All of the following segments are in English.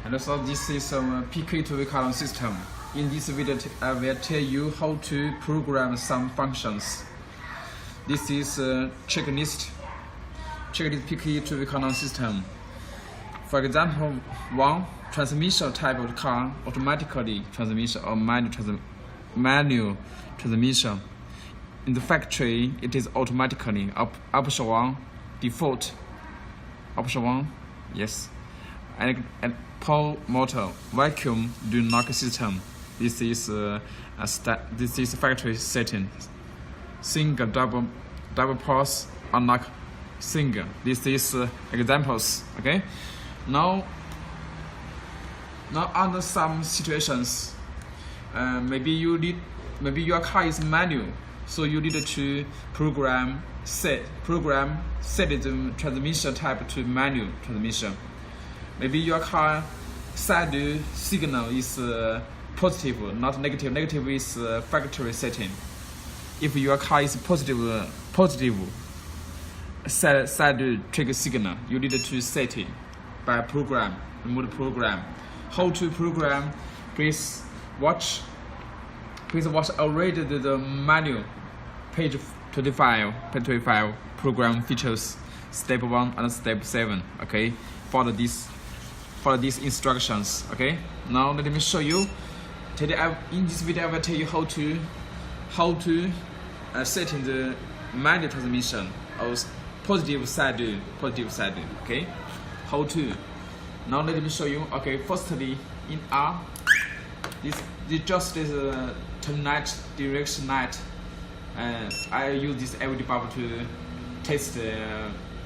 And so this is some PK2V column system. In this video, I will tell you how to program some functions. This is a checklist PK2V column system. For example, one transmission type of car, automatically transmission or manual transmission. In the factory, it is automatically option 1, default. Option 1, yes. And Paul motor, vacuum do-knock system. This is factory setting. Single, double pulse, unlock, single. This is examples. Okay. Now under some situations, maybe your car is manual, so you need to set the transmission type to manual transmission. Maybe your car side signal is positive, not negative. Negative is factory setting. If your car is positive side trigger signal, you need to set it by remote program. How to program? Please watch already the manual page 25 program features step 1 and step 7. Okay, follow these instructions. Okay, now let me show you. Today in this video I will tell you how to set in the manual transmission or positive side. Okay, how to. Now let me show you. Okay, firstly in R, this just is a turn light, direction light. I use this LED bulb to test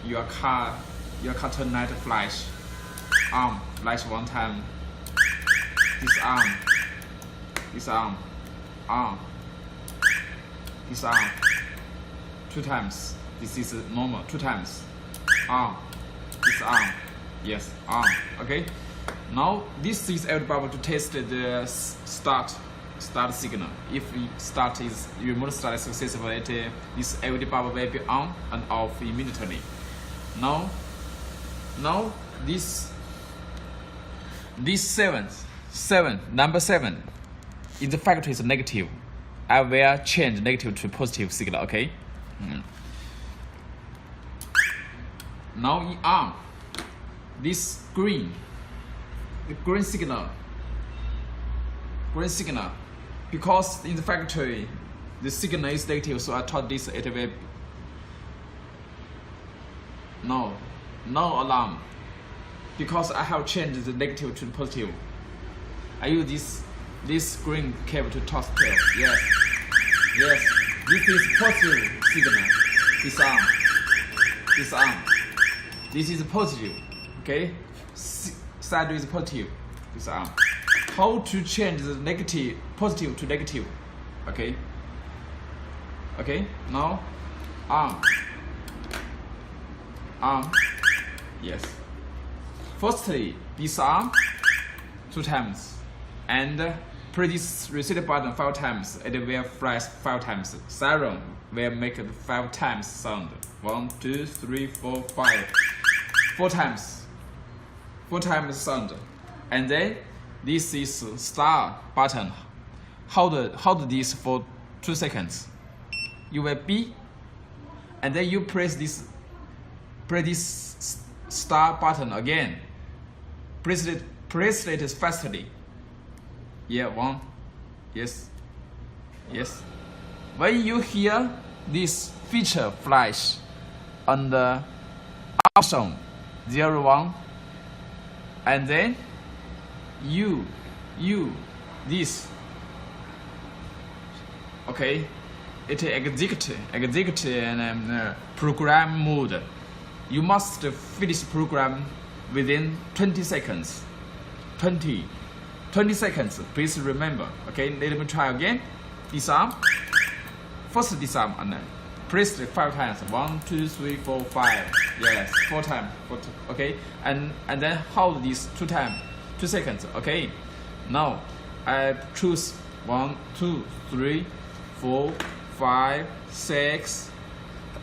your car turn light flash. Arm flash one time. This arm, this arm 2 times. This is normal 2 times. Arm, this arm. Yes, arm. Okay. Now this is LED bulb to test the start signal. If remote start is successful, this LED bulb will be on and off immediately. Now this number 7 in the factory is negative. I will change negative to positive signal. Okay. Now in arm, this green signal, because in the factory the signal is negative, so I thought this it will no alarm, because I have changed the negative to positive. I use this green cable to toss tail. Yes, this is positive signal. This arm, this is positive. Okay, side is positive. This arm. How to change the positive to negative? Okay. Now arm. Yes. Firstly, this arm 2 times, and press this reset button 5 times. It will flash 5 times. Siren will make it 5 times sound. 1, 2, 3, 4, 5. 4 times. 4 times sound. And then this is start button. Hold this for 2 seconds. You will be, and then you press this start button again. Press it fastly. Yeah, 1. Yes. When you hear this feature flash on the option 01, and then you this. Okay, it execute program mode. You must finish program within 20 seconds. 20 seconds. Please remember. Okay, let me try again. Disarm. First disarm and then press it 5 times. 1, 2, 3, 4, 5. Yes, 4 times. Okay, and then hold this 2 seconds. Okay, now I choose 1, 2, 3, 4, 5, 6.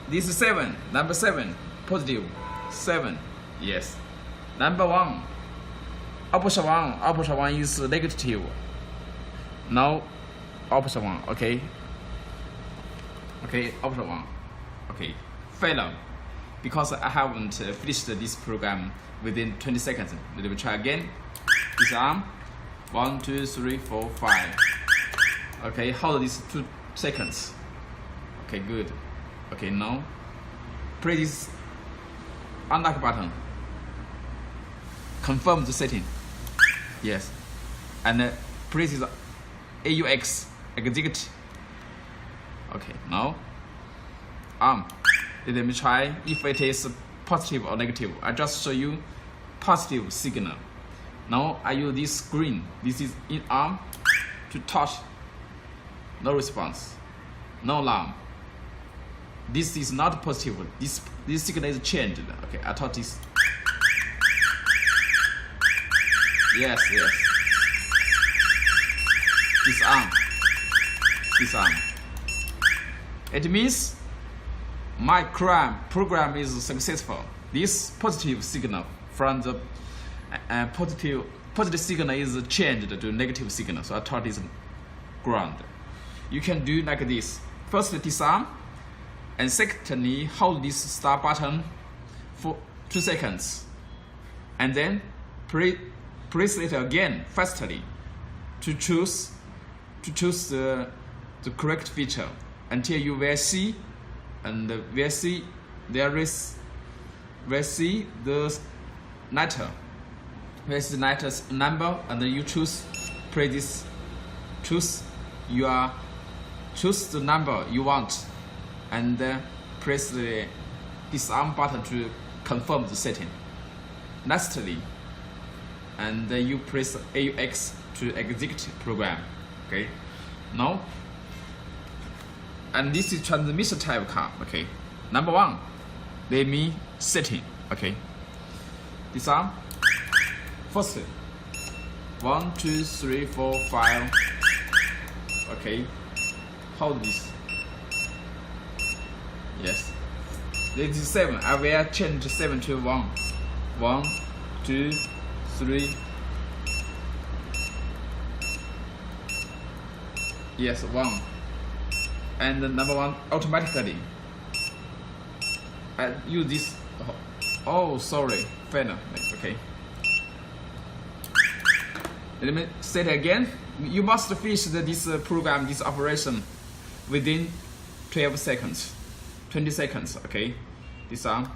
This is 7. Number 7. Positive. 7. Yes. Number 1. option one is negative. Now option one, okay, option one, okay, failure, because I haven't finished this program within 20 seconds. Let me try again. This arm, 1, 2, 3, 4, 5. Okay, hold this 2 seconds. Okay, good. Okay, now press this unlock button. Confirm the setting. Yes, and press this AUX exit. Okay, now let me try if it is positive or negative. I just show you positive signal. Now I use this screen. This is in arm to touch. No response. No alarm. This is not positive. This signal is changed. Okay, I thought this. Yes. This arm. It means my program is successful. This positive signal from the positive signal is changed to negative signal. So I thought it's ground. You can do like this. First disarm, and secondly hold this start button for 2 seconds, and then press it again fastly to choose the correct feature until you will see, and will see the letter. Where's the letter's number, and then you choose choose the number you want, and press the disarm button to confirm the setting. Lastly, and you press AUX to exit program. Okay, now, and this is transmission type card. Okay, number 1, let me setting. Okay, disarm. First, 1, 2, 3, 4, 5. Okay, hold this. Yes, this is 7. I will change 7 to 1. 1, 2, 3. Yes, 1. And the number 1 automatically. I use this. Oh, sorry, failure. Okay. Let me say it again. You must finish this program, this operation, within 12 seconds, 20 seconds. Okay, disarm.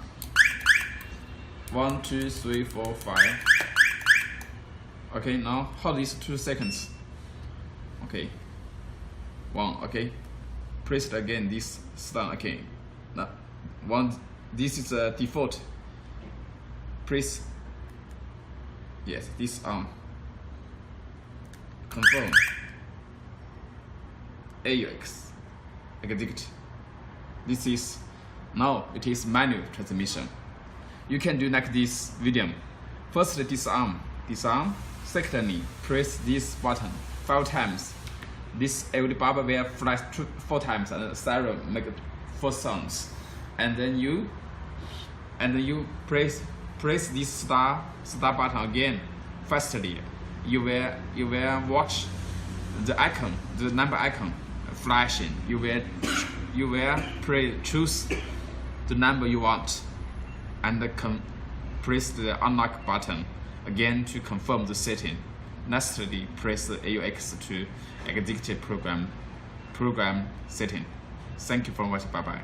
1, 2, 3, 4, 5. Okay, now hold this 2 seconds. Okay, 1. Okay, press it again. This start. Okay, now 1. This is a default. Press. Yes, this arm. Confirm. AUX exit. This is now it is manual transmission. You can do like this video. First disarm. Secondly, press this button 5 times. This LED bulb will flash 4 times, and siren make 4 sounds. And then you press this start button again fastly. You will watch the icon, the number icon flashing. You will choose the number you want, and press the unlock button again to confirm the setting. Lastly, press the AUX to exit program setting. Thank you for watching. Bye bye.